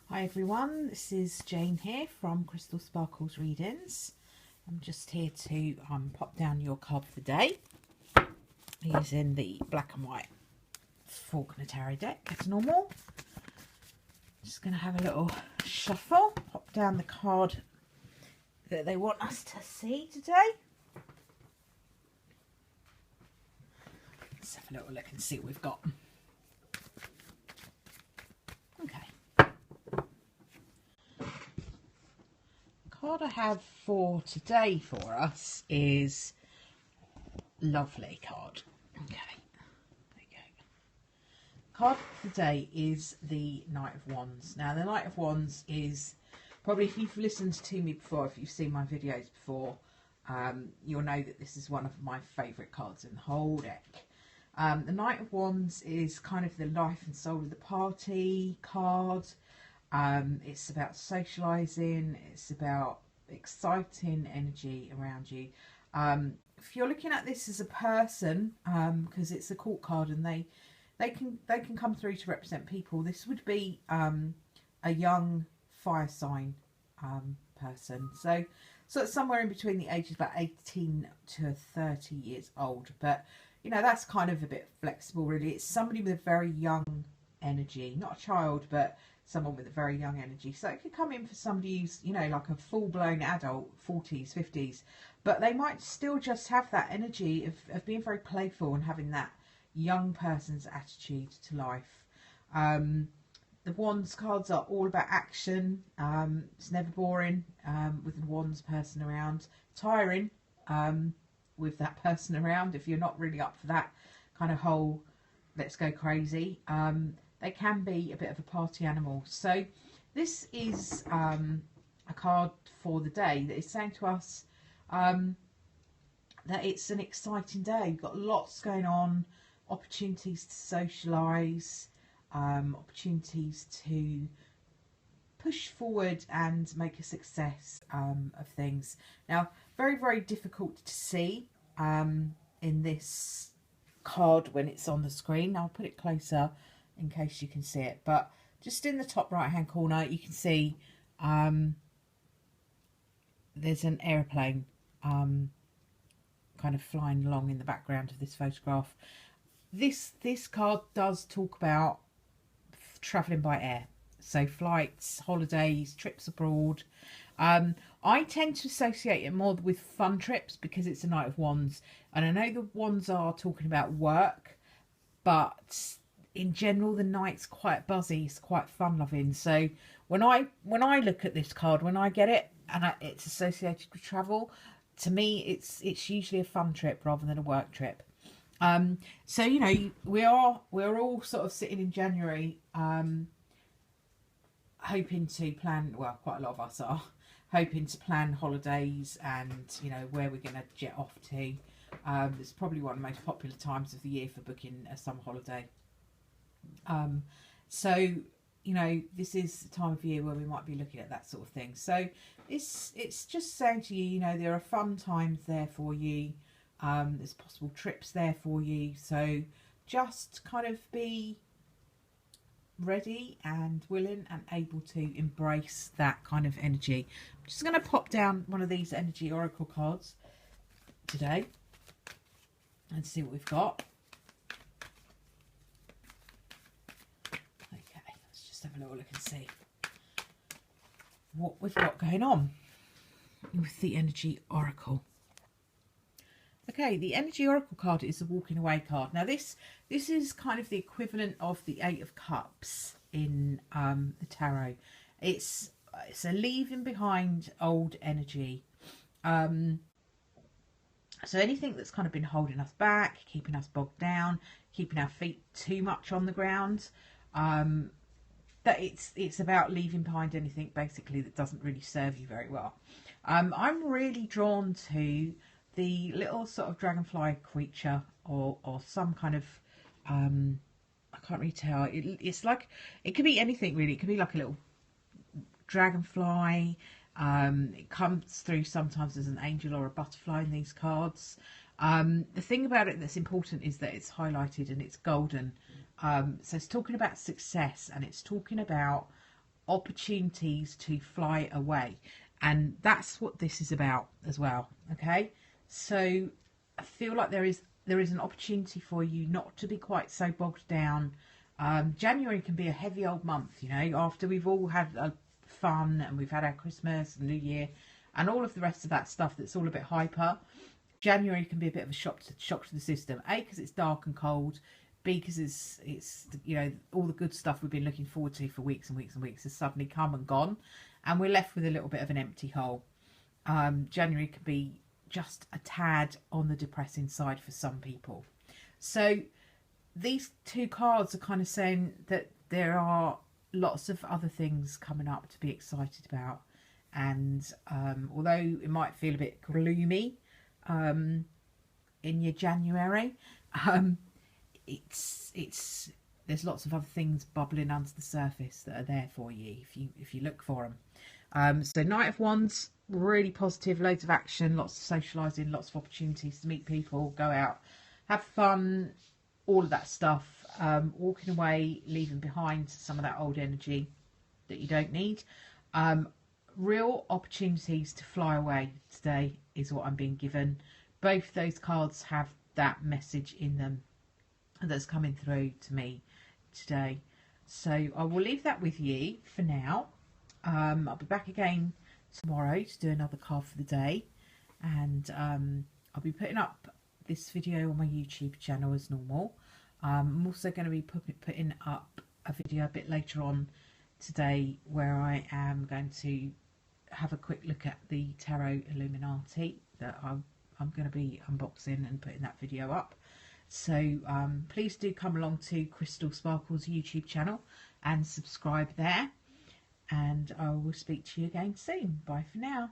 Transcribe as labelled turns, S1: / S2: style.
S1: Hi everyone, this is Jane here from Crystal Sparkles Readings. I'm just here to pop down your card for the day using the black and white Falconer Tarot deck as normal. Just going to have a little shuffle, pop down the card that they want us to see today. Let's have a little look and see what we've got. Okay. Card I have for today for us is Lovely card. Okay, there you go. Card for today is the Knight of Wands. Now the Knight of Wands is probably, if you've listened to me before, if you've seen my videos before, you'll know that this is one of my favourite cards in the whole deck. The Knight of Wands is kind of the life and soul of the party card. It's about socialising, it's about exciting energy around you. If you're looking at this as a person, because it's a court card and they can come through to represent people, this would be a young fire sign person. So it's somewhere in between the ages about 18 to 30 years old. But you know, that's kind of a bit flexible really. It's somebody with a very young energy, not a child, but someone with a very young energy. So it could come in for somebody who's, you know, like a full-blown adult, 40s, 50s, but they might still just have that energy of being very playful and having that young person's attitude to life. The Wands cards are all about action. It's never boring with the Wands person around. Tiring with that person around if you're not really up for that kind of whole let's go crazy. They can be a bit of a party animal. So this is a card for the day that is saying to us that it's an exciting day. You've got lots going on, opportunities to socialise, opportunities to push forward and make a success of things. Now, very, very difficult to see in this card when it's on the screen. I'll put it closer in case you can see it, but just in the top right hand corner you can see there's an aeroplane kind of flying along in the background of this photograph. This card does talk about travelling by air, so flights, holidays, trips abroad. I tend to associate it more with fun trips because it's a Knight of Wands, and I know the Wands are talking about work, but in general the Knight's quite buzzy, it's quite fun loving. So when I look at this card, when I get it and it's associated with travel, to me it's usually a fun trip rather than a work trip. So you know, we're all sort of sitting in January hoping to plan, well, quite a lot of us are hoping to plan holidays and, you know, where we're going to jet off to. It's probably one of the most popular times of the year for booking a summer holiday. So, you know, this is the time of year where we might be looking at that sort of thing. So it's just saying to you, you know, there are fun times there for you. There's possible trips there for you. So just kind of be ready and willing and able to embrace that kind of energy. I'm just going to pop down one of these energy oracle cards today and see what we've got. Okay, let's just have a little look and see what we've got going on with the energy oracle. Okay, the energy oracle card is the walking away card. Now this is kind of the equivalent of the Eight of Cups in the tarot. It's a leaving behind old energy. So anything that's kind of been holding us back, keeping us bogged down, keeping our feet too much on the ground, that it's about leaving behind anything basically that doesn't really serve you very well. I'm really drawn to the little sort of dragonfly creature or some kind of I can't really tell. It's like, it could be anything really. It could be like a little dragonfly. It comes through sometimes as an angel or a butterfly in these cards. The thing about it that's important is that it's highlighted and it's golden. So it's talking about success and it's talking about opportunities to fly away, and that's what this is about as well. Okay, so I feel like there is an opportunity for you not to be quite so bogged down. January can be a heavy old month, you know, after we've all had fun and we've had our Christmas and New Year and all of the rest of that stuff that's all a bit hyper. January can be a bit of a shock to the system. A, because it's dark and cold. B, because it's you know, all the good stuff we've been looking forward to for weeks and weeks and weeks has suddenly come and gone, and we're left with a little bit of an empty hole. January can be just a tad on the depressing side for some people. So these two cards are kind of saying that there are lots of other things coming up to be excited about, and although it might feel a bit gloomy in your January, it's there's lots of other things bubbling under the surface that are there for you if you look for them. So Knight of Wands, really positive, loads of action, lots of socialising, lots of opportunities to meet people, go out, have fun, all of that stuff. Walking away, leaving behind some of that old energy that you don't need. Real opportunities to fly away today is what I'm being given. Both those cards have that message in them that's coming through to me today. So I will leave that with you for now. I'll be back again tomorrow to do another card for the day, and I'll be putting up this video on my YouTube channel as normal. I'm also going to be putting up a video a bit later on today where I am going to have a quick look at the Tarot Illuminati that I'm going to be unboxing and putting that video up. So please do come along to Crystal Sparkles YouTube channel and subscribe there, and I will speak to you again soon. Bye for now.